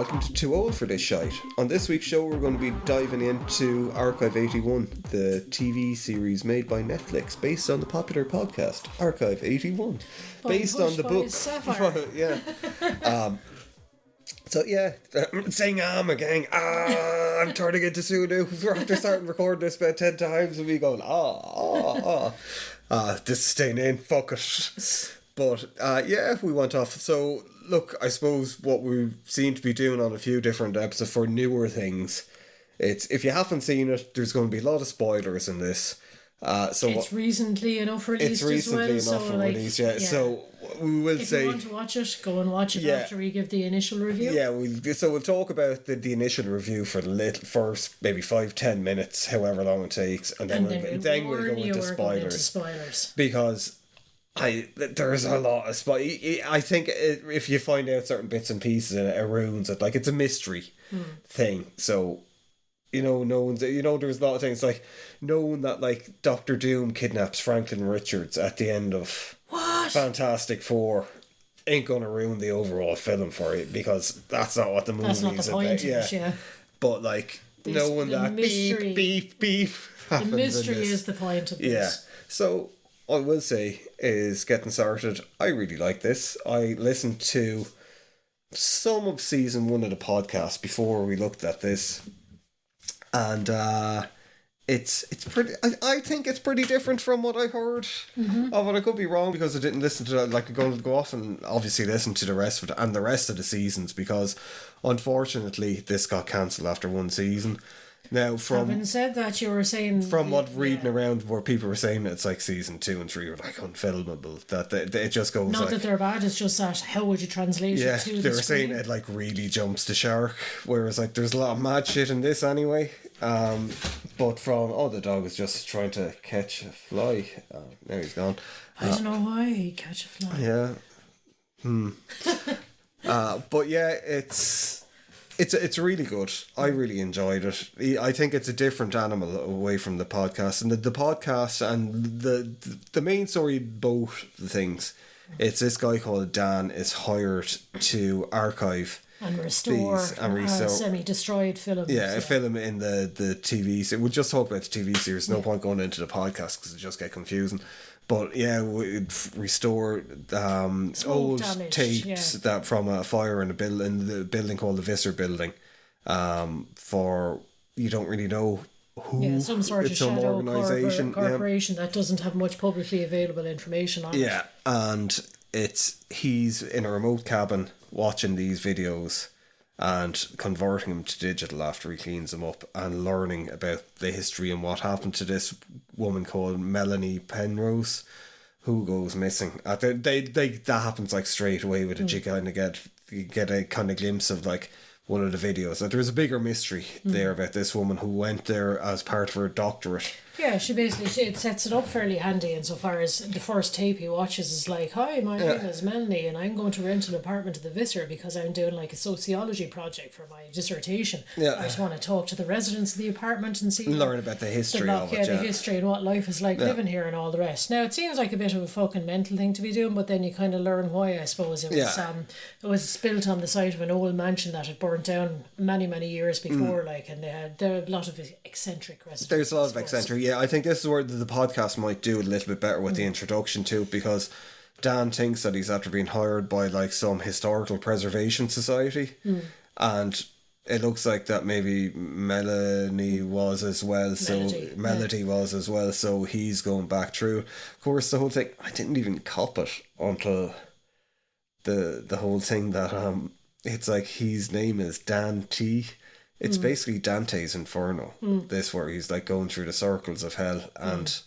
welcome to Too Old for This Shite. On this week's show we're going to be diving into Archive 81, the TV series made by Netflix based on the popular podcast Archive 81, based on the book. Saying a gang, I'm turning into Sulu. After starting recording this about 10 times and me going, this is staying in, fuck it. But we went off. So look, I suppose what we seem to be doing on a few different episodes for newer things, it's, if you haven't seen it, there's going to be a lot of spoilers in this. It's recently enough released release, yeah. So we will if say, you want to watch it, go and watch it after we give the initial review. Yeah, we'll talk about the initial review for the first maybe 5-10 minutes, however long it takes, and then we'll go into spoilers. Because there's a lot of I think if you find out certain bits and pieces, it ruins it. Like, it's a mystery thing. So, there's a lot of things like knowing that, like, Dr. Doom kidnaps Franklin Richards at the end of Fantastic Four ain't gonna ruin the overall film for you, because that's not what the movie is about. That's not the point of it, yeah. But, like, knowing that mystery, beep happens. The mystery is the point of this. Yeah. So I will say is, getting started, I really like this. I listened to some of season 1 of the podcast before we looked at this, and it's pretty. I think it's pretty different from what I heard. But I could be wrong, because I didn't listen to that. Like, I'm going to go off and obviously listen to the rest of it and the rest of the seasons, because unfortunately this got cancelled after one season. Now, having said that, you were saying, from reading around where people were saying it's like season 2 and 3 were like unfilmable, that it just goes, not that they're bad, it's just that how would you translate it to the they were screen? saying it like really jumps the shark, whereas like there's a lot of mad shit in this anyway. But the dog is just trying to catch a fly. Now he's gone. I don't know why he'd catch a fly. But yeah, it's really good. I really enjoyed it. I think it's a different animal away from the podcast, and the podcast and the main story of both the things. It's this guy called Dan is hired to archive and restore semi-destroyed films. A film in the TV series. We'll just talk about the TV series. No point going into the podcast because it just get confusing. But we'd restore old tapes that from a fire in the building called the Visser Building. For, you don't really know who. Some sort of shadow organisation, corporation that doesn't have much publicly available information on it. Yeah, and he's in a remote cabin watching these videos and converting them to digital after he cleans them up, and learning about the history and what happened to this woman called Melanie Penrose, who goes missing. That happens like straight away with it. You kind of get a kind of glimpse of like one of the videos. Like, there's a bigger mystery there about this woman who went there as part of her doctorate. Yeah, it sets it up fairly handy insofar as the first tape he watches is like, hi, my name is Melanie and I'm going to rent an apartment at the Visser because I'm doing like a sociology project for my dissertation. Yeah. I just want to talk to the residents of the apartment and learn about the history of it. The history and what life is like living here and all the rest. Now, it seems like a bit of a fucking mental thing to be doing, but then you kind of learn why, I suppose. It was built on the site of an old mansion that had burnt down many, many years before, and there are a lot of eccentric residents. There's a lot of eccentric. Yeah, I think this is where the podcast might do a little bit better with the introduction to it, because Dan thinks that he's after being hired by like some historical preservation society, and it looks like that maybe Melody was as well. So he's going back through. Of course, the whole thing, I didn't even cop it until the whole thing that it's like his name is Dan T. It's basically Dante's Inferno. This, where he's like going through the circles of hell, and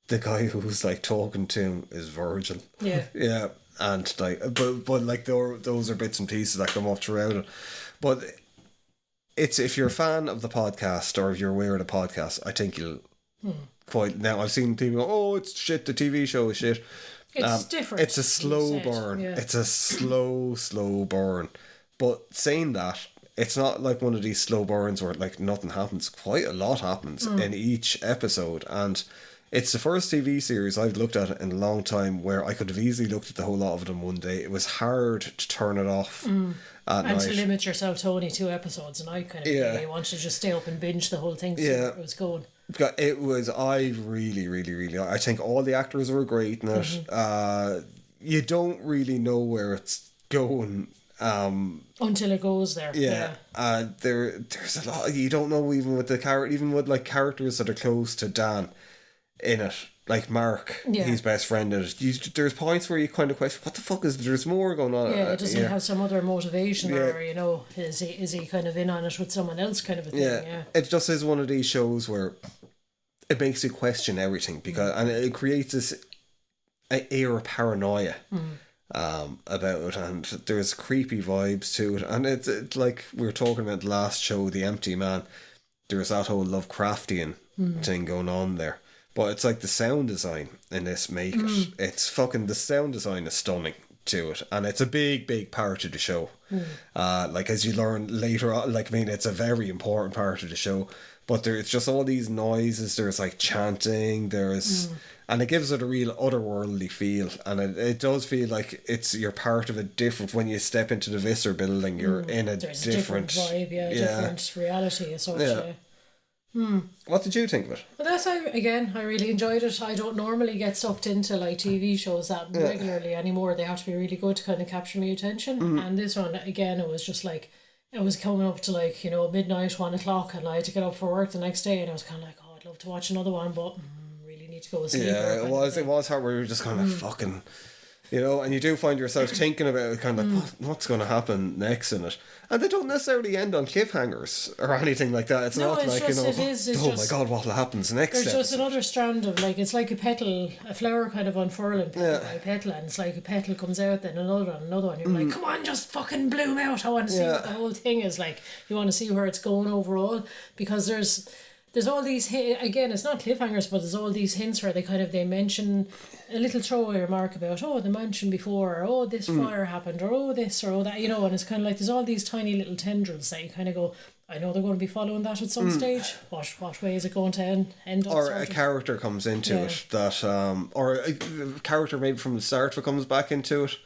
the guy who's like talking to him is Virgil. Yeah, yeah, and like, but like those are bits and pieces that come up throughout it. But it's, if you're a fan of the podcast or if you're aware of the podcast, I think you'll quite. Now, I've seen people go, "Oh, it's shit. The TV show is shit." It's different. It's a slow burn. Yeah. It's a slow burn. But saying that, it's not like one of these slow burns where like nothing happens. Quite a lot happens in each episode, and It's the first TV series I've looked at in a long time where I could have easily looked at the whole lot of it in one day. It was hard to turn it off at night. And to limit yourself to only 2 episodes, and I kind of really wanted to just stay up and binge the whole thing so it was going. It was, I really, I think all the actors were great in it. You don't really know where it's going until it goes there. There's a lot you don't know, even with like characters that are close to Dan in it, like Mark, his best friend in it. There's points where you kind of question, what the fuck is there's more going on? Does he have some other motivation, or is he kind of in on it with someone else, kind of a thing? It just is one of these shows where it makes you question everything, because and it creates this air of paranoia about it, and there's creepy vibes to it, and it's like we were talking about the last show, The Empty Man. There's that whole Lovecraftian thing going on there, but it's like the sound design in this it's fucking, the sound design is stunning to it, and it's a big part of the show. Like, as you learn later on, like, I mean, it's a very important part of the show, but there's just all these noises. There's like chanting, and it gives it a real otherworldly feel, and it does feel like you're part of a different, when you step into the Visser building, you're in a different vibe, different reality as such. What did you think of it? Well, I really enjoyed it. I don't normally get sucked into like TV shows that regularly anymore. They have to be really good to kind of capture my attention. And this one, again, it was just like, it was coming up to like, midnight, 1 o'clock, and I had to get up for work the next day, and I was kind of like, oh, I'd love to watch another one, but really need to go to sleep. Yeah, it was hard, where you were just kind of fucking, and you do find yourself thinking about it, kind of like, what's going to happen next in it. And they don't necessarily end on cliffhangers or anything like that. It's not like, my God, what happens next? There's just another strand of, like, it's like a flower kind of unfurling petal by petal, and it's like a petal comes out, then another one. You're like, come on, just fucking bloom out. I want to see what the whole thing is like. You want to see where it's going overall, because there's all these, again, it's not cliffhangers, but there's all these hints where they mention a little throwaway remark about, the mansion before, or this fire happened, or this or that, and it's kind of like there's all these tiny little tendrils that you kind of go, I know they're going to be following that at some stage. What way is it going to end up? Or a character comes into it that, or a character maybe from the start comes back into it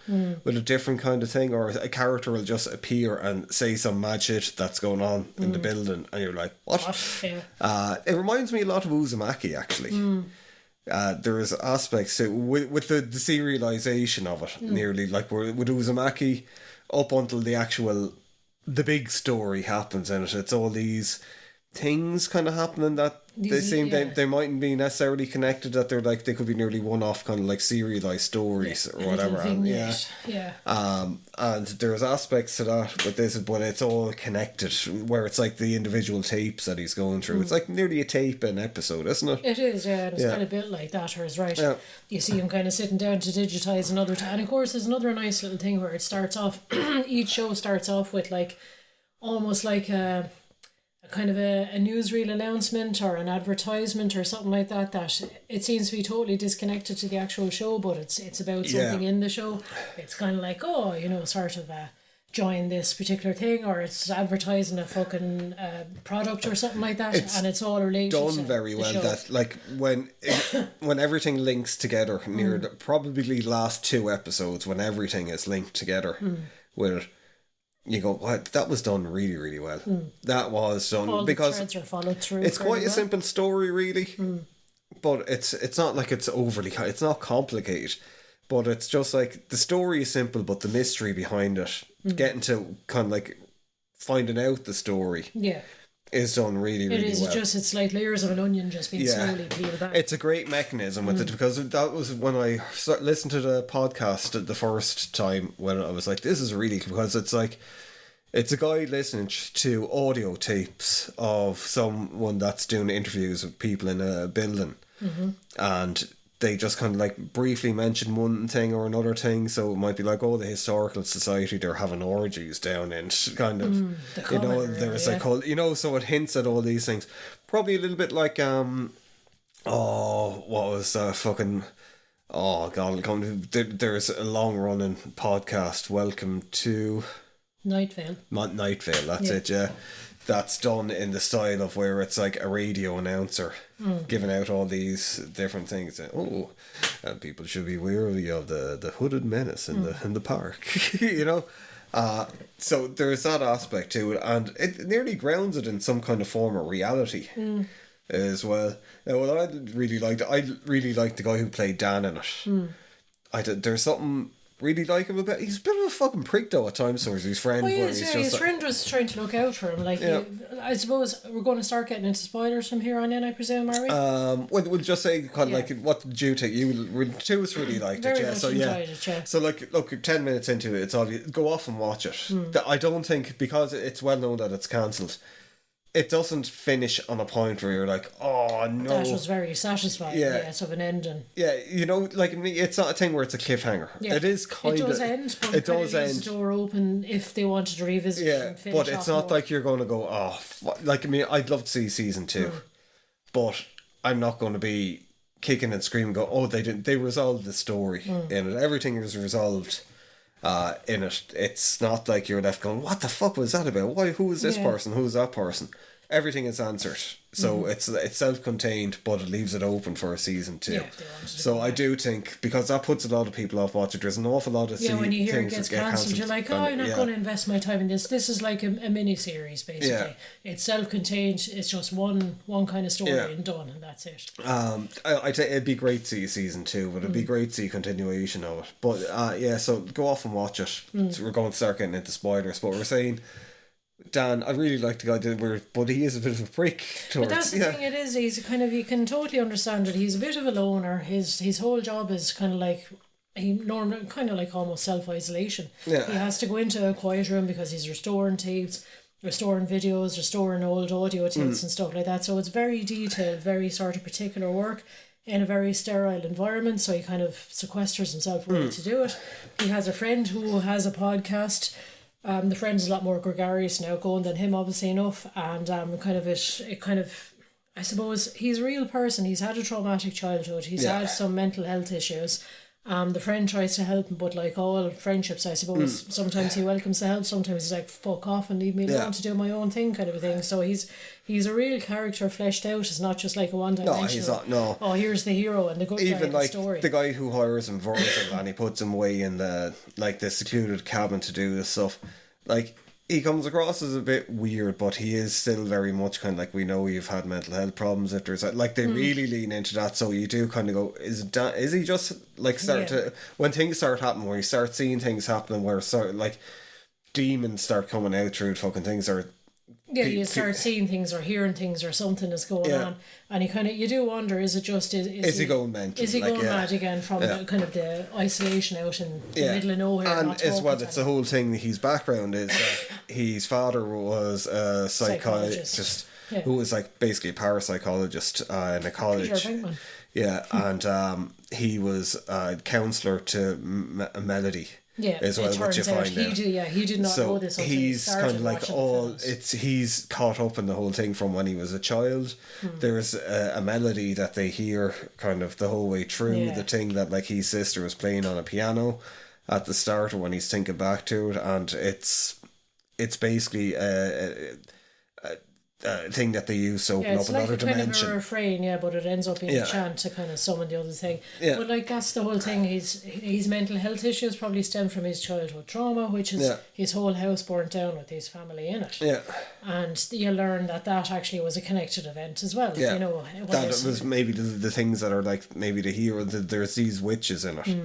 with a different kind of thing, or a character will just appear and say some mad shit that's going on in the building, and you're like, what? It reminds me a lot of Uzumaki, actually. There's aspects to with the serialization of it, nearly like with Uzumaki, up until the big story happens in it. It's all these things kind of happening that they mightn't be necessarily connected, that they're like, they could be nearly one-off kind of like serialized stories or whatever. And there's aspects to that with this, but it's all connected, where it's like the individual tapes that he's going through. It's like nearly a tape an episode, isn't it? It is, and it's kind of built like that, or is right. You see him kind of sitting down to digitize another and of course there's another nice little thing where it starts off each show starts off with like almost like a kind of a newsreel announcement or an advertisement or something like that it seems to be totally disconnected to the actual show, but it's about something in the show. It's kind of like, sort of join this particular thing, or it's advertising a fucking product or something like that, and it's all related done to very well show. That like when everything links together near the probably last 2 episodes, when everything is linked together with, you go, what? That was done really, really well. That was done all because the threads are followed through. It's quite a simple story, really, but it's not like it's it's not complicated, but it's just like the story is simple, but the mystery behind it, getting to kind of like finding out the story, is done really, really well. It is it's like layers of an onion just being slowly peeled back. It's a great mechanism with it, because that was when I listened to the podcast the first time, when I was like, this is really, because it's like, it's a guy listening to audio tapes of someone that's doing interviews with people in a building, and they just kind of like briefly mention one thing or another thing. So it might be like, the Historical Society, they're having orgies down in kind of, there's like, so it hints at all these things. Probably a little bit like, what was fucking, there's a long running podcast, Welcome to Night Vale. Night Vale, that's it, that's done in the style of where it's like a radio announcer giving out all these different things. And people should be wary of the hooded menace in the park, you know. So there's that aspect to it, and it nearly grounds it in some kind of form of reality as well. Now, what I really liked the guy who played Dan in it. There's something really like him about. He's a bit of a fucking prick though at times towards his friend. Well, his friend was trying to look out for him. I suppose we're going to start getting into spoilers from here on in, I presume, are we? We'll just say kind of like, what did you take? Two us really liked it, yeah. So yeah. So like, look, 10 minutes into it, it's obvious. Go off and watch it. I don't think, because it's well known that it's cancelled, it doesn't finish on a point where you're like, oh no. That was very satisfying, yes, of an ending. Yeah, you know, like, I mean, it's not a thing where it's a cliffhanger. Yeah. It is kind of... It does end, but it does end. The door open if they wanted to revisit it and finish. But it's not like you're going to go, like, I mean, I'd love to see season 2, but I'm not going to be kicking and screaming, they resolved the story in it. Everything is resolved in it. It's not like you're left going, what the fuck was that about? Who is this person? Who is that person? Everything is answered. So it's self-contained, but it leaves it open for a season 2. Yeah, so I do think, because that puts a lot of people off watching, there's an awful lot of when you hear it gets cancelled, you're like, I'm not going to invest my time in this. This is like a mini-series, basically. Yeah. It's self-contained. It's just one kind of story and done, and that's it. I'd say it'd be great to see season 2, but it'd be great to see continuation of it. But so go off and watch it. So we're going to start getting into spoilers, but we're saying... Dan, I really like the guy, but he is a bit of a prick towards... But that's the thing, it is, he's kind of, you can totally understand it, he's a bit of a loner, his whole job is kind of like, kind of like almost self-isolation. Yeah. He has to go into a quiet room because he's restoring tapes, restoring videos, restoring old audio tapes and stuff like that, so it's very detailed, very sort of particular work in a very sterile environment, so he kind of sequesters himself away to do it. He has a friend who has a podcast. The friend is a lot more gregarious and outgoing than him, obviously enough, and I suppose he's a real person. He's had a traumatic childhood. He's had some mental health issues. The friend tries to help him, but like all friendships, I suppose, sometimes he welcomes the help, sometimes he's like, fuck off and leave me alone to do my own thing, kind of a thing. So he's a real character fleshed out. It's not just like a one-dimensional... No, he's not, no. Oh, here's the hero and the good guy in the story. The guy who hires him Virgil and he puts him away in the secluded cabin to do this stuff. Like, he comes across as a bit weird, but he is still very much kind of like, we know you've had mental health problems. If there's like, they really lean into that, so you do kind of go, is he just like when things start happening, where you start seeing things happening, where like demons start coming out through fucking things, or you start seeing things or hearing things or something is going on, and you do wonder, is it just is he going mental? Is he going mad again from the kind of the isolation out in the middle of nowhere? And as well, it's the whole thing. His background is that his father was a psychologist who was like basically a parapsychologist in a college. Yeah, and he was a counsellor to Melody. Yeah, as well, which you find out. He did not know this until he's kind of like he's caught up in the whole thing from when he was a child. There's a melody that they hear kind of the whole way through the thing that like his sister was playing on a piano at the start, or when he's thinking back to it, and it's basically a thing that they use to open up another dimension. It's like a refrain, but it ends up being a chant to kind of summon the other thing. Yeah. But like, that's the whole thing. His mental health issues probably stem from his childhood trauma, which is his whole house burnt down with his family in it. Yeah. And you learn that actually was a connected event as well. Yeah. You know, that it was maybe the things that are like maybe the hero. There's these witches in it.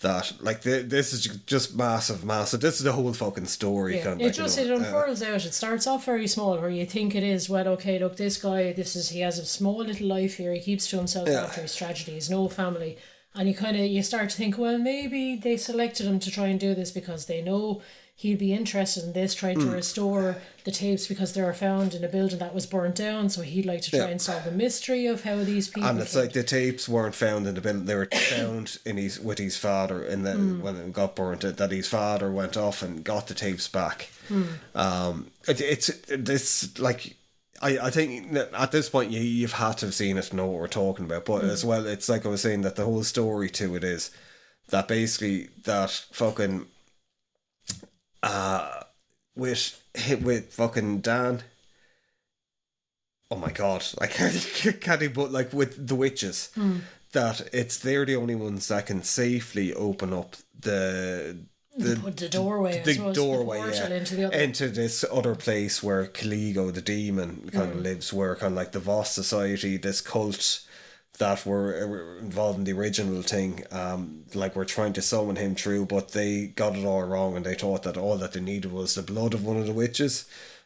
That like this is just massive. This is the whole fucking story. Yeah. It unfurls out. It starts off very small, where you think it is, well, okay, look, this guy, he has a small little life here. He keeps to himself after his tragedy. He's no family, and you start to think, well, maybe they selected him to try and do this because they know he'd be interested in this, trying to restore the tapes because they were found in a building that was burnt down, so he'd like to try and solve the mystery of how these people... And it's like the tapes weren't found in the building, they were found with his father when it got burnt, that his father went off and got the tapes back. It's like... I think at this point you've had to have seen it to know what we're talking about, but as well, it's like I was saying, that the whole story to it is that basically that fucking... with fucking Dan, oh my god, I can't, but like with the witches, that they're the only ones that can safely open up the doorway, the portal into this other place where Caligo, the demon, kind of lives, where kind of like the Voss Society, this cult that were involved in the original thing, like we're trying to summon him through, but they got it all wrong, and they thought that all that they needed was the blood of one of the witches.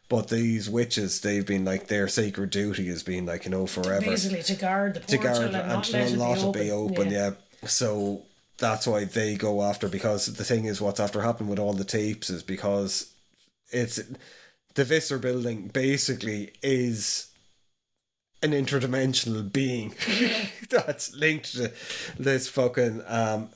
But these witches, they've been like, their sacred duty has been like, forever. Basically to guard the portal and not let it be open. Yeah. So that's why they go after, because the thing is, what's after happening with all the tapes is because it's the Visser building basically is an interdimensional being that's linked to this fucking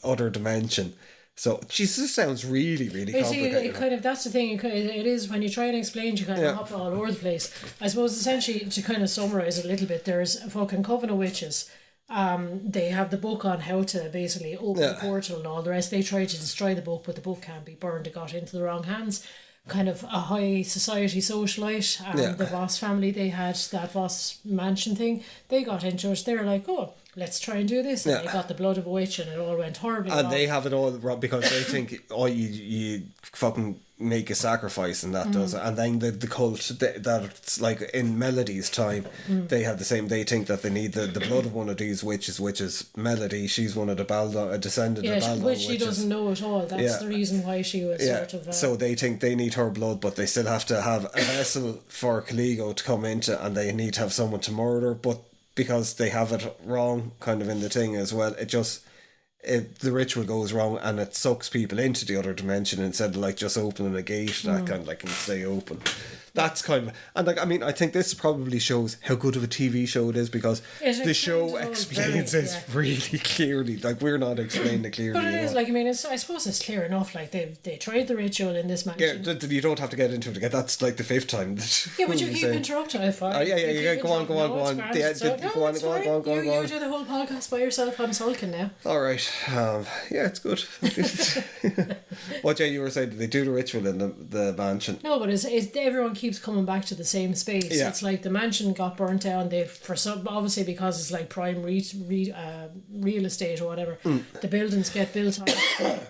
other dimension. So, Jesus, this sounds really, really complicated. See, that's the thing. It is, when you try and explain, you kind of hop all over the place. I suppose, essentially, to kind of summarise it a little bit, there's a fucking coven of witches. They have the book on how to basically open the portal and all the rest. They try to destroy the book, but the book can't be burned. It got into the wrong hands. Kind of a high society socialite. The Voss family, they had that Voss mansion thing. They got into it. They're like, oh, let's try and do this. And they got the blood of a witch, and it all went horribly wrong. They have it all wrong because they think, you fucking make a sacrifice, and that does it. And then the cult, that's like in Melody's time, they have the same. They think that they need the blood of one of these witches, which is Melody. She's one of the a descendant of Baldon, which she doesn't know at all. That's the reason why she was sort of... So they think they need her blood, but they still have to have a vessel for Caligo to come into, and they need to have someone to murder, but because they have it wrong kind of in the thing as well, the ritual goes wrong, and it sucks people into the other dimension instead of like just opening a gate that kind of like can stay open. That's kind of, and like, I mean, I think this probably shows how good of a TV show it is, because the show explains it really clearly. Like, we're not explaining it clearly. But it is, like, I mean, I suppose it's clear enough. Like, they tried the ritual in this mansion. Yeah, you don't have to get into it again. That's like the 5th time. Yeah, but you keep interrupting. Go on. Go on. You do the whole podcast by yourself. I'm sulking now. All right. Yeah, it's good. What, Jay, you were saying, did they do the ritual in the mansion? No, but it's everyone keeps coming back to the same space. Yeah. It's like the mansion got burnt down. Obviously because it's like prime real estate or whatever. The buildings get built on.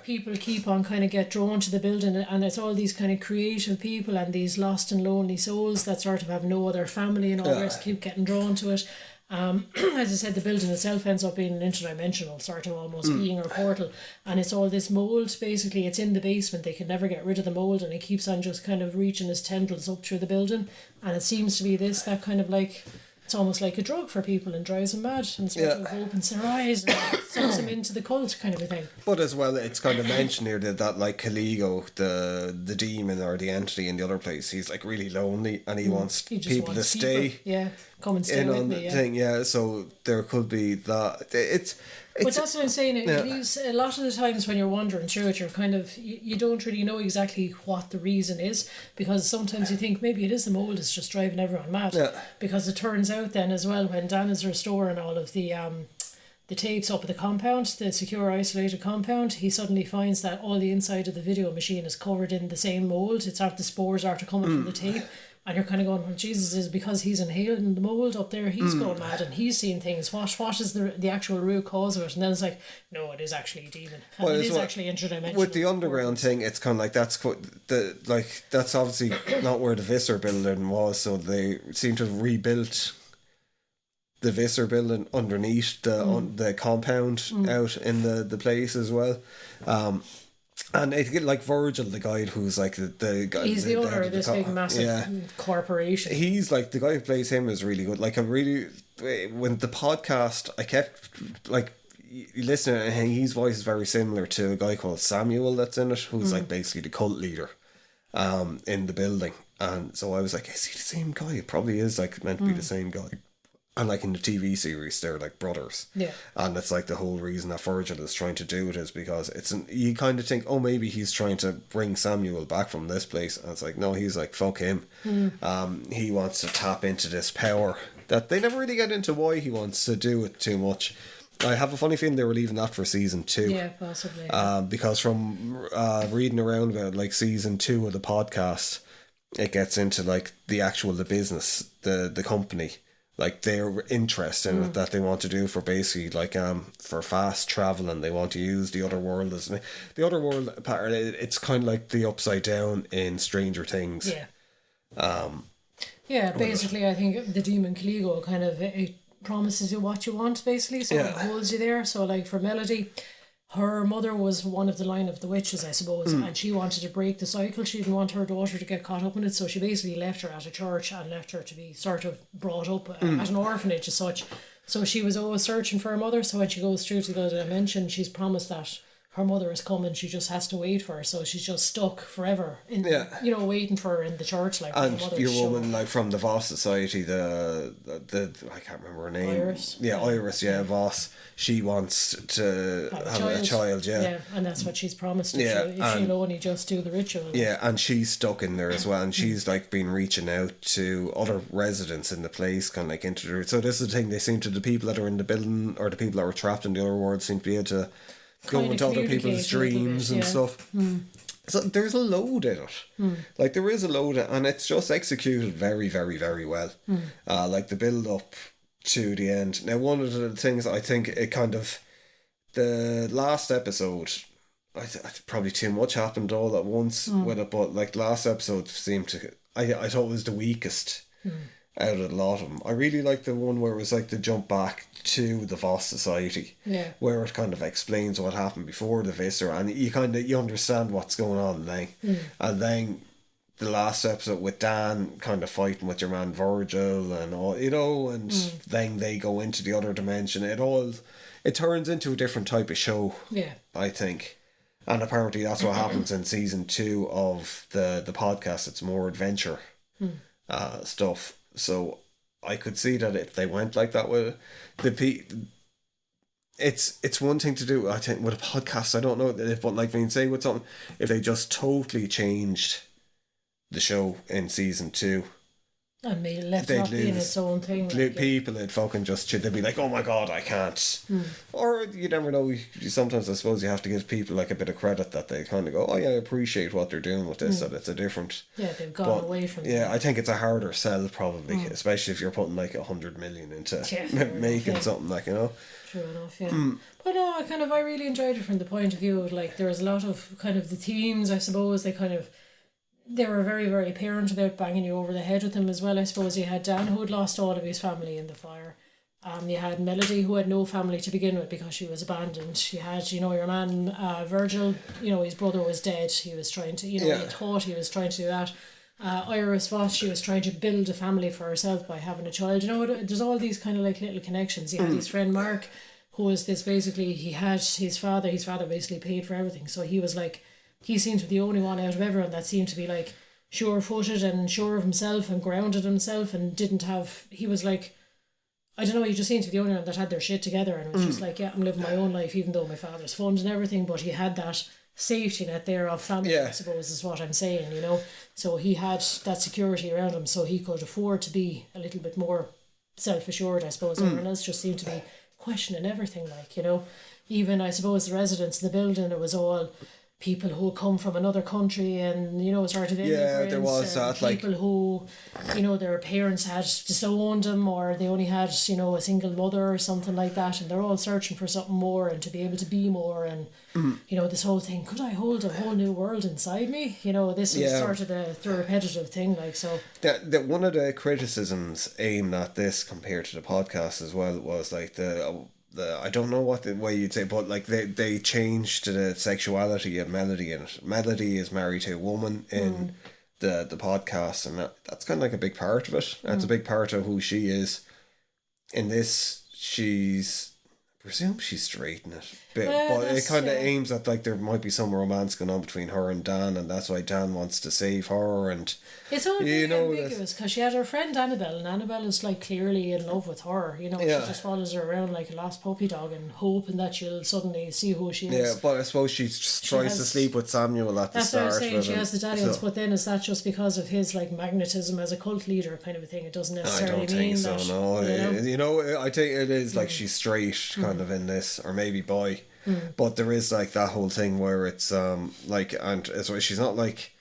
People keep on kind of get drawn to the building, and it's all these kind of creative people and these lost and lonely souls that sort of have no other family and all the rest keep getting drawn to it. As I said, the building itself ends up being an interdimensional sort of almost being or portal, and it's all this mold. Basically, it's in the basement. They can never get rid of the mold, and it keeps on just kind of reaching its tendrils up through the building, and it seems to be that kind of like, it's almost like a drug for people and drives them mad and sort of opens their eyes and sucks them into the cult kind of a thing. But as well, it's kind of mentioned here that like Caligo, the demon or the entity in the other place, he's like really lonely, and he wants people to stay. Yeah, come and stay with me. Thing, so there could be that. But that's what I'm saying. A lot of the times when you're wandering through it, you're kind of, you don't really know exactly what the reason is, because sometimes you think maybe it is the mold, it's just driving everyone mad. Because it turns out then as well, when Dan is restoring all of the tapes up at the compound, the secure isolated compound, he suddenly finds that all the inside of the video machine is covered in the same mold. It's after the spores after coming from the tape. And you're kind of going, well, Jesus, is because he's inhaling the mold up there, he's going mad and he's seeing things. What is the actual root cause of it? And then it's like, no, it is actually a demon. And it is actually interdimensional. With the underground thing, it's kind of like that's obviously not where the Visser building was, so they seem to have rebuilt the Visser building underneath the compound out in the place as well. And it's like Virgil, the guy who's like the guy. He's the owner of this big massive corporation. He's like, the guy who plays him is really good. Like, when the podcast, I kept like listening, and his voice is very similar to a guy called Samuel that's in it, who's like basically the cult leader in the building. And so I was like, is he the same guy? It probably is like meant to be the same guy. And like in the TV series, they're like brothers. Yeah. And it's like the whole reason that Virgil is trying to do it is because you kind of think, oh, maybe he's trying to bring Samuel back from this place. And it's like, no, he's like, fuck him. He wants to tap into this power that they never really get into why he wants to do it too much. I have a funny feeling they were leaving that for season 2. Yeah, possibly. Because from reading around about like season 2 of the podcast, it gets into like the business, the company. like their interest in it that they want to do for basically like for fast travel, and they want to use the other world as the other world part. It's kind of like the Upside Down in Stranger Things. Yeah, basically I think the demon Caligo kind of it promises you what you want basically, so it holds you there. So like for Melody, her mother was one of the line of the witches, I suppose, and she wanted to break the cycle. She didn't want her daughter to get caught up in it, so she basically left her at a church and left her to be sort of brought up at an orphanage as such. So she was always searching for her mother, so when she goes through to the dimension, she's promised that her mother is coming, she just has to wait for her, so she's just stuck forever in waiting for her in the church, like. And your woman, like from the Voss Society, the I can't remember her name. Iris. Iris, Voss. She wants to have a child, and that's what she's promised. She'll only just do the ritual. Yeah, and she's stuck in there as well, and she's like been reaching out to other residents in the place, kind of like into. So this is the thing. They seem to, the people that are in the building or the people that were trapped in the other world seem to be able to go into other people's dreams and stuff. So there's a load in it. Like there is a load, and it's just executed very, very, very well. Like the build up to the end. Now, one of the things I think it kind of, the last episode, I probably too much happened all at once with it, but like last episode seemed to, I thought it was the weakest out of a lot of them. I really liked the one where it was like the jump back to the Voss Society, where it kind of explains what happened before the Viscera, and you understand what's going on then. And then the last episode with Dan kind of fighting with your man Virgil and all, and then they go into the other dimension. It turns into a different type of show, I think. And apparently that's what happens in season 2 of the podcast. It's more adventure stuff. So I could see that if they went like that with it's one thing to do, I think, with a podcast. I don't know if, but like being say with something, if they just totally changed the show in season 2 and made it not being its own thing, people would fucking they'd be like, oh my god, I can't. Or you never know, sometimes I suppose you have to give people like a bit of credit that they kind of go, oh yeah, I apprate what they're doing with this, that it's a different, they've gone away from I think it's a harder sell probably, especially if you're putting like 100 million into making something, like, True enough, but no, I really enjoyed it from the point of view of like there was a lot of kind of the themes, I suppose. They were very, very apparent about banging you over the head with them as well. I suppose you had Dan, who had lost all of his family in the fire. You had Melody, who had no family to begin with because she was abandoned. You had, your man Virgil, his brother was dead. He was trying to, he thought he was trying to do that. Iris Voss, she was trying to build a family for herself by having a child. There's all these kind of like little connections. You had his friend Mark, who was this basically, he had his father basically paid for everything. So he was like, he seemed to be the only one out of everyone that seemed to be like sure-footed and sure of himself and grounded himself and he was like, I don't know, he just seemed to be the only one that had their shit together, and it was just like, I'm living my own life even though my father's funded and everything, but he had that safety net there of family, I suppose is what I'm saying, so he had that security around him, so he could afford to be a little bit more self-assured, I suppose. Everyone else just seemed to be questioning everything, even I suppose the residents in the building, it was all people who come from another country and, sort of immigrants. There was that, people who, their parents had disowned them, or they only had, a single mother or something like that, and they're all searching for something more and to be able to be more, and, this whole thing, could I hold a whole new world inside me? This was sort of the repetitive thing, so. One of the criticisms aimed at this compared to the podcast as well was like I don't know what the way you'd say, but like they changed the sexuality of Melody in it. Melody is married to a woman in the podcast, and that's kind of like a big part of it. That's a big part of who she is. In this, I presume she's straight in it. But it kind of aims at like there might be some romance going on between her and Dan, and that's why Dan wants to save her. And it's all really ambiguous because she had her friend Annabelle, and Annabelle is like clearly in love with her. She just follows her around like a lost puppy dog and hoping that she'll suddenly see who she is. Yeah, but I suppose she tries to sleep with Samuel at the start. That's what I was saying. She has the dalliance, but then is that just because of his like magnetism as a cult leader kind of a thing? It doesn't necessarily mean that. I don't think so. No, I think it is like she's straight kind of in this, or maybe bi. But there is like that whole thing where it's like, and she's not like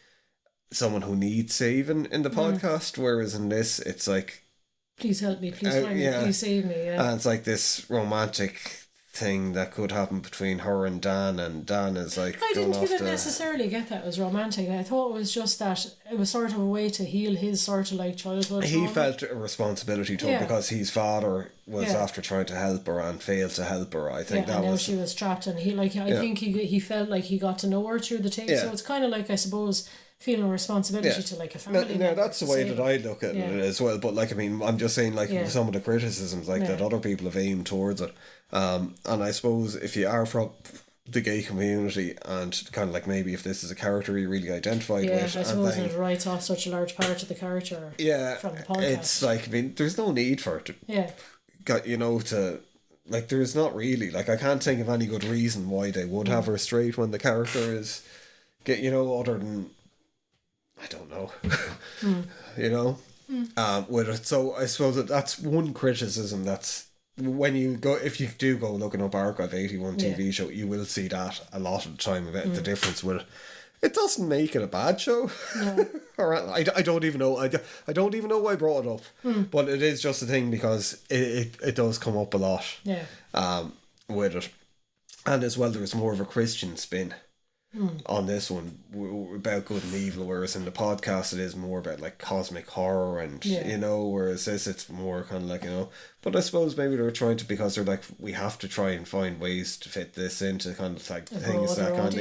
someone who needs saving in the podcast, whereas in this it's like please help me, please find me, please save me. Yeah. And it's like this romantic thing that could happen between her and Dan is like, I didn't even necessarily get that it was romantic. I thought it was just that it was sort of a way to heal his sort of like childhood he trauma. Felt a responsibility to her because his father was after trying to help her and failed to help her. I think that and now was she was trapped, and he like I think he felt like he got to know her through the tape. So it's kind of like, I suppose, feeling a responsibility to like a family. No, that's the way that I look at it as well. But like, I mean, I'm just saying, like, some of the criticisms like that other people have aimed towards it. And I suppose if you are from the gay community and kind of like maybe if this is a character you really identified with, I suppose it writes off such a large part of the character. From the podcast. It's like, I mean, there's no need for it. To like, there's not really, like, I can't think of any good reason why they would have her straight when the character is, other than, I don't know, with it. So I suppose that's one criticism that's, when you go, if you do go looking up Archive 81 TV show, you will see that a lot of the time about the difference with it. It doesn't make it a bad show. No. Or I don't even know. I don't even know why I brought it up. But it is just a thing because it does come up a lot. Yeah. With it. And as well, there's more of a Christian spin on this one about good and evil, whereas in the podcast it is more about like cosmic horror and whereas this it's more kind of like, but I suppose maybe they're trying to, because they're like, we have to try and find ways to fit this into kind of like things that kind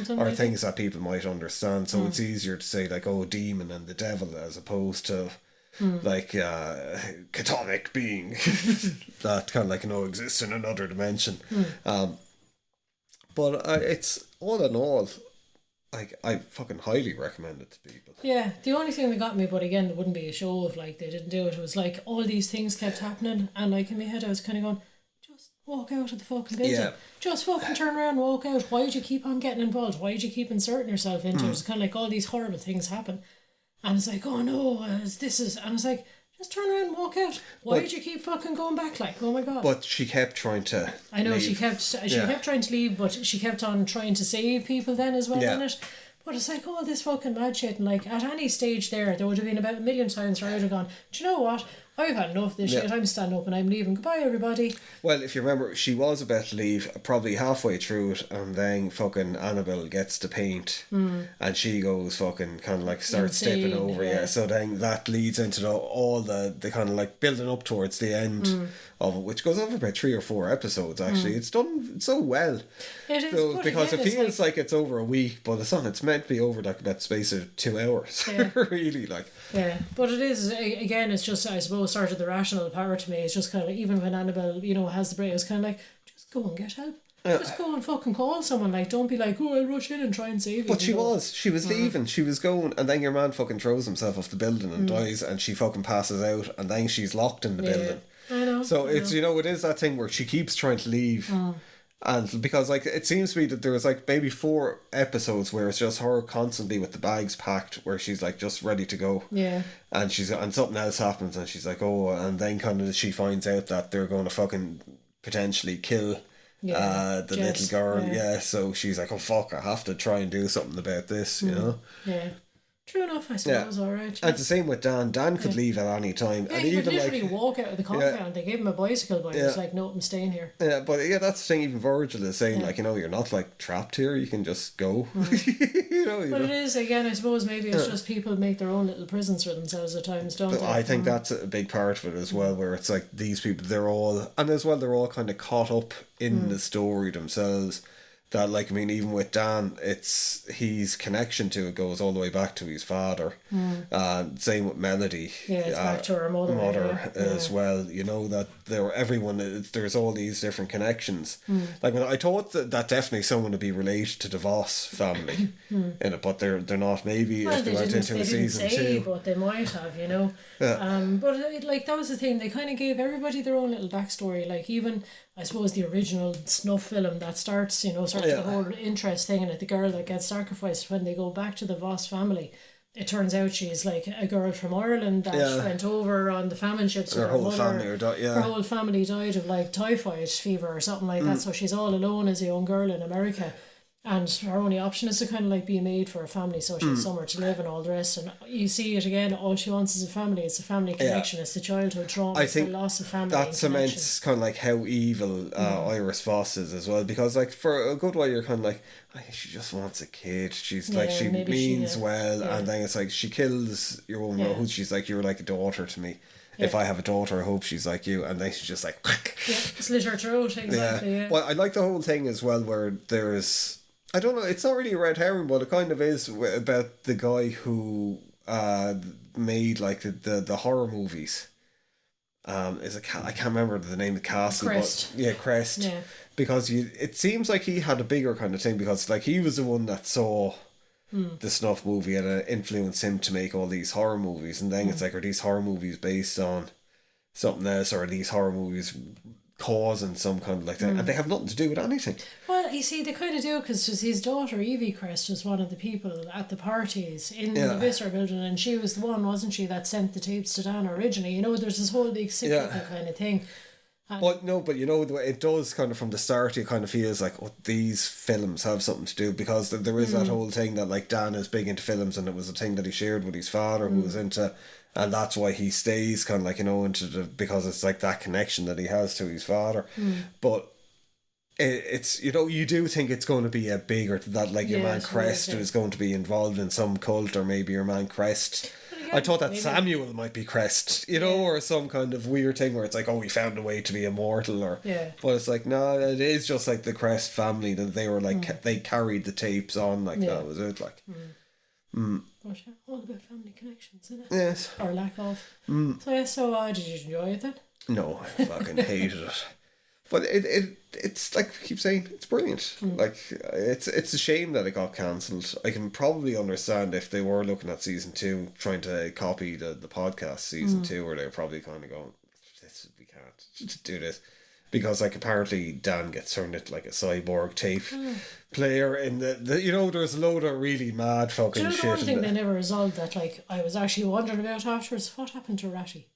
of or things that people might understand, so it's easier to say like, oh, demon and the devil, as opposed to like catonic being that kind of like exists in another dimension. But it's, all in all, like, I fucking highly recommend it to people. Yeah, the only thing that got me, but again, there wouldn't be a show if like they didn't do it, was like all these things kept happening, and like in my head I was kind of going, just walk out of the fucking building. Yeah. Just fucking turn around and walk out. Why do you keep on getting involved? Why do you keep inserting yourself into it? It's kind of like all these horrible things happen. And it's like, oh no, and it's like, just turn around and walk out. Why did you keep fucking going back? Like, oh my god. But she kept trying to I know, leave. she kept trying to leave, but she kept on trying to save people then as well in it. But it's like, all this fucking mad shit, and like, at any stage there would have been about 1 million times where I would have gone, do you know what? I've had enough of this shit. I'm standing up and I'm leaving. Goodbye, everybody. Well, if you remember, she was about to leave probably halfway through it, and then fucking Annabelle gets to paint, and she goes fucking kind of like starts stepping over. So then that leads into all the kind of like building up towards the end of it, which goes over about 3 or 4 episodes. Actually, it's done so well. It is, because it feels like it's over a week, but it's meant to be over like that space of 2 hours. Really, like. Yeah, but it is, again, it's just, I suppose, sort of the rational part to me. It's just kind of like, even when Annabelle, has the break, it's kind of like, just go and get help. Just go and fucking call someone. Like, don't be like, oh, I'll rush in and try and save you. But she was leaving, she was going, and then your man fucking throws himself off the building and dies, and she fucking passes out, and then she's locked in the building. I know. So it's, it is that thing where she keeps trying to leave. And because like it seems to me that there was like maybe 4 episodes where it's just her constantly with the bags packed, where she's like just ready to go. Yeah. And something else happens, and she's like, oh, and then kind of she finds out that they're going to fucking potentially kill the little girl. Yeah. So she's like, oh fuck, I have to try and do something about this, Yeah. True enough, I suppose, alright. And it's the same with Dan. Dan could leave at any time. Yeah, he could literally walk out of the compound. They gave him a bicycle, but he was like, no, I'm staying here. Yeah, but that's the thing, even Virgil is saying, like, you're not like trapped here, you can just go. But it is, again, I suppose maybe it's just people make their own little prisons for themselves at times, don't they? I think that's a big part of it as well, where it's like these people, they're all kind of caught up in the story themselves. That, like, I mean, even with Dan, it's his connection to it goes all the way back to his father. Same with Melody. Yeah, it's back to her mother as well. That there's all these different connections. Like, I thought that definitely someone would be related to the Voss family in it, but they're not. Maybe if they went into a season 2, but they might have, But like, that was the thing. They kind of gave everybody their own little backstory. Like, even, I suppose, the original snuff film that starts, the whole interest thing in it, the girl that gets sacrificed when they go back to the Voss family. It turns out she's like a girl from Ireland that went over on the famine ships. Her whole family died of like typhoid fever or something like that. So she's all alone as a young girl in America. And her only option is to kind of like be a maid for a family, so she has somewhere to live and all the rest. And you see it again, all she wants is a family. It's a family connection. It's the childhood trauma. It's the loss of family. That cements kind of like how evil Iris Foss is as well. Because like for a good while you're kind of like, she just wants a kid. She's like, she means well. And then it's like, she kills your woman who she's like, you're like a daughter to me. Yeah. If I have a daughter, I hope she's like you. And then she's just like... slit her throat, exactly, yeah. Well, I like the whole thing as well where there's... I don't know, it's not really a red herring, but it kind of is about the guy who made like the horror movies. I can't remember the name of the castle. Crest. But Crest. Yeah. Because it seems like he had a bigger kind of thing, because like he was the one that saw... the snuff movie and it influenced him to make all these horror movies, and then it's like, are these horror movies based on something else, or are these horror movies causing some kind of like thing, and they have nothing to do with anything. Well, you see, they kind of do, because just his daughter Evie Crest was one of the people at the parties in the Visser building, and she was the one, wasn't she, that sent the tapes to Dan originally. You know, there's this whole big cyclical kind of thing. But you know, it does kind of from the start, it kind of feels like, these films have something to do, because there is that whole thing that like Dan is big into films, and it was a thing that he shared with his father who was into, and that's why he stays kind of like, you know, because it's like that connection that he has to his father. But it's, you know, you do think it's going to be a bigger, that like your man Crest is going to be involved in some cult, or maybe your man Crest... I thought that Samuel might be Crest, you know, or some kind of weird thing where it's like, he found a way to be immortal, or but it's like, no, it is just like the Crest family, that they were like they carried the tapes on, like that was it, like. But all about family connections, isn't it? Yes. Or lack of. So did you enjoy it then? No, I fucking hated it. But it's like I keep saying, it's brilliant. Like it's a shame that it got cancelled. I can probably understand if they were looking at season 2, trying to copy the podcast season 2, where they're probably kind of going, we can't do this, because like apparently Dan gets turned into like a cyborg tape player in the you know, there's a load of really mad fucking shit. One thing they never resolved that like I was actually wondering about afterwards, what happened to Ratty?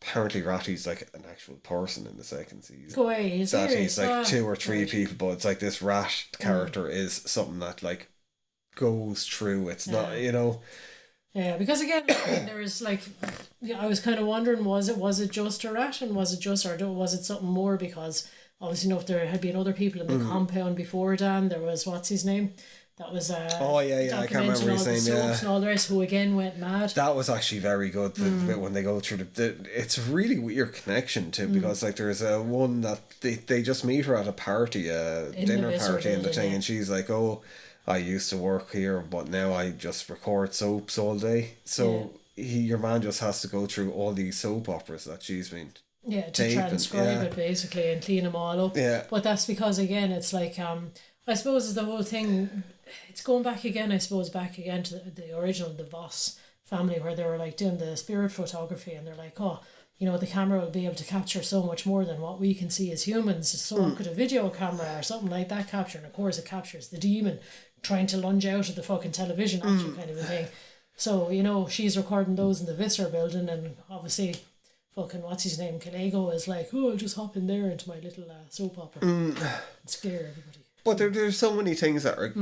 Apparently Ratty's like an actual person in the second season. Go away, he's like 2 or 3 people, but it's like this Rat character is something that like goes through. It's not, you know. Yeah, because again, there is like, I was kind of wondering, was it just a rat, and was it something more? Because obviously, if there had been other people in the compound before Dan, there was, what's his name? That was I can't remember his name. And all the rest, who again went mad. That was actually very good. The bit when they go through it's a really weird connection too, because like there's a one that they just meet her at a party, dinner party, and the thing, and she's like, I used to work here, but now I just record soaps all day. So your man just has to go through all these soap operas that she's been. Yeah, to transcribe it basically and clean them all up. Yeah. But that's because again, it's like I suppose the whole thing. It's going back again to the original, the Voss family, where they were like doing the spirit photography, and they're like, the camera will be able to capture so much more than what we can see as humans. So what could a video camera or something like that capture? And of course it captures the demon trying to lunge out of the fucking television action kind of a thing. So, you know, she's recording those in the Visser building, and obviously fucking, what's his name, Kalego is like, I'll just hop in there into my little soap opera and scare everybody. But there's so many things that are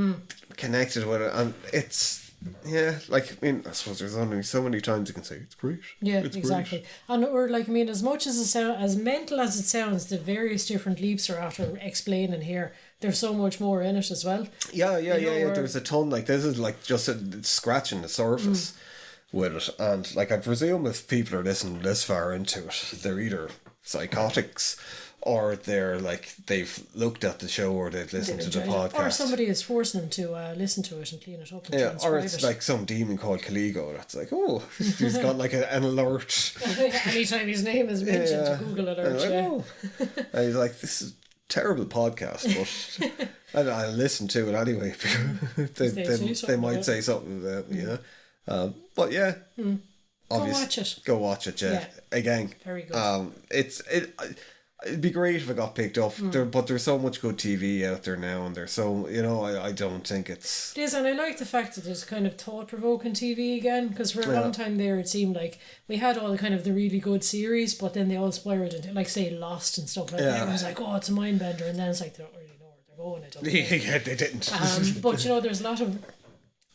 connected with it, and it's, I suppose there's only so many times you can say it's great. Yeah, it's exactly. Great. And or like, as much as as mental as it sounds, the various different leaps are after explaining here. There's so much more in it as well. Yeah. There's a ton. Like this is like just scratching the surface with it, and like I presume if people are listening this far into it, they're either psychotics, or they're like, they've looked at the show, or they've listened to the podcast. Or somebody is forcing them to listen to it and clean it up and transcribe or it's like some demon called Kalego that's like, he's got like an alert. Anytime his name is mentioned, to Google alert. And he's like, this is a terrible podcast, but I'll listen to it anyway. they might say something about but yeah. Go watch it, yeah. Again, very good. It'd be great if it got picked up, but there's so much good TV out there now, and there's so, I don't think it's... It is, and I like the fact that there's kind of thought-provoking TV again, because for a long time there it seemed like we had all the kind of the really good series, but then they all spiraled into, like, say, Lost and stuff like that. It was like, it's a mind-bender, and then it's like, they don't really know what going. I don't know. Yeah, they didn't. But there's a lot of.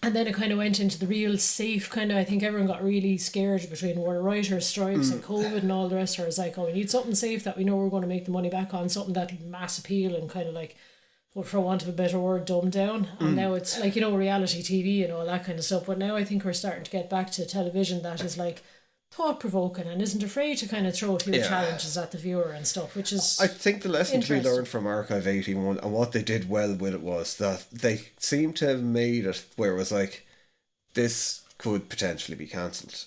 And then it kind of went into the real safe kind of, I think everyone got really scared between writers' strikes and COVID and all the rest. Where it's like, we need something safe that we know we're going to make the money back on, something that mass appeal and kind of like, for want of a better word, dumbed down. And now it's like, reality TV and all that kind of stuff. But now I think we're starting to get back to television that is like thought-provoking and isn't afraid to kind of throw a few challenges at the viewer and stuff, which is I think the lesson to be learned from Archive 81 and what they did well with it was that they seemed to have made it where it was like, this could potentially be cancelled.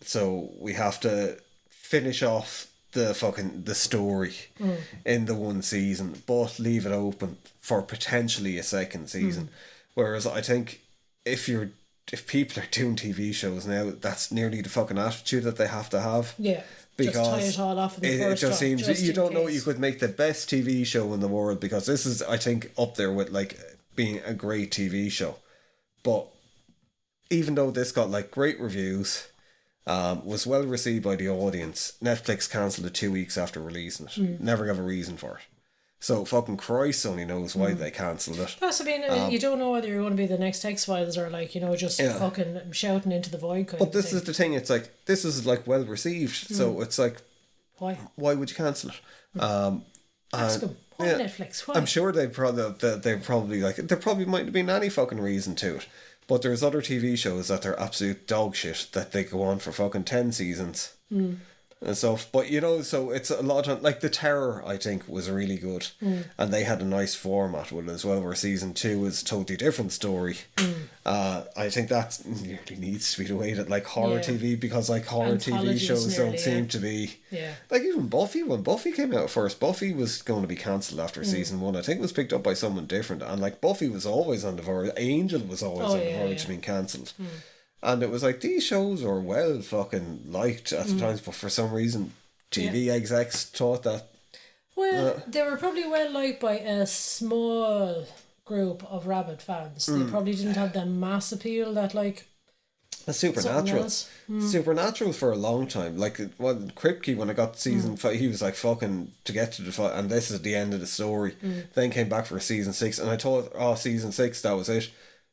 So we have to finish off the story in the one season, but leave it open for potentially a second season. Whereas I think if people are doing TV shows now, that's nearly the fucking attitude that they have to have. Yeah. Because just tie it all off in the first just seems you don't know, you could make the best TV show in the world, because this is, I think, up there with like being a great TV show. But even though this got like great reviews, was well received by the audience, Netflix cancelled it 2 weeks after releasing it. Never gave a reason for it. So fucking Christ only knows why they cancelled it. Plus, I mean, you don't know whether you're going to be the next X-Files or like, just fucking shouting into the void kind of thing. But this is the thing, it's like, this is like well received, so it's like, why would you cancel it? Ask them. Why Netflix? Why? I'm sure they probably like, there probably mightn't have been any fucking reason to it. But there's other TV shows that they're absolute dog shit that they go on for fucking 10 seasons. And stuff, but so it's a lot of like The Terror, I think, was really good, and they had a nice format with it as well, where season 2 is a totally different story. I think that nearly needs to be the way that like horror TV, because like horror TV shows don't seem to be like, even Buffy, when Buffy came out first, Buffy was going to be cancelled after season 1. I think it was picked up by someone different, and like Buffy was always on the verge, Angel was always on the verge of being cancelled. And it was like, these shows were well fucking liked at the times, but for some reason TV execs thought that... Well, they were probably well liked by a small group of rabid fans. They probably didn't have the mass appeal that like... Supernatural. Supernatural for a long time. Like, Kripke, when I got season 5, he was like, fucking, to get to the 5, and this is the end of the story. Then came back for season 6, and I thought, season 6, that was it.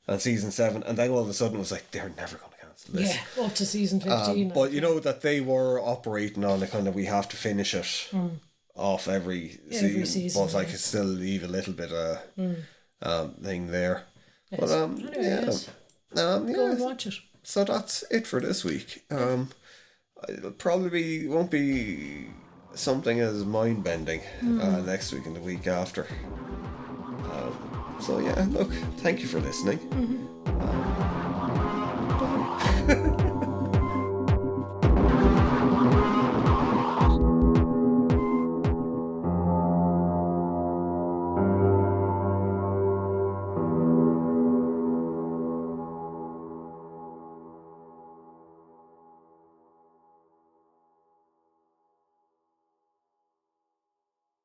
And season 7, and then all of a sudden it was like, they're never going to cancel this. Yeah, up to season 15. But that they were operating on a kind of, we have to finish it off every season. But like, it still leave a little bit of thing there. Yes. But anyways, go and watch it. So that's it for this week. It'll probably won't be something as mind bending next week and the week after. So yeah, look, thank you for listening.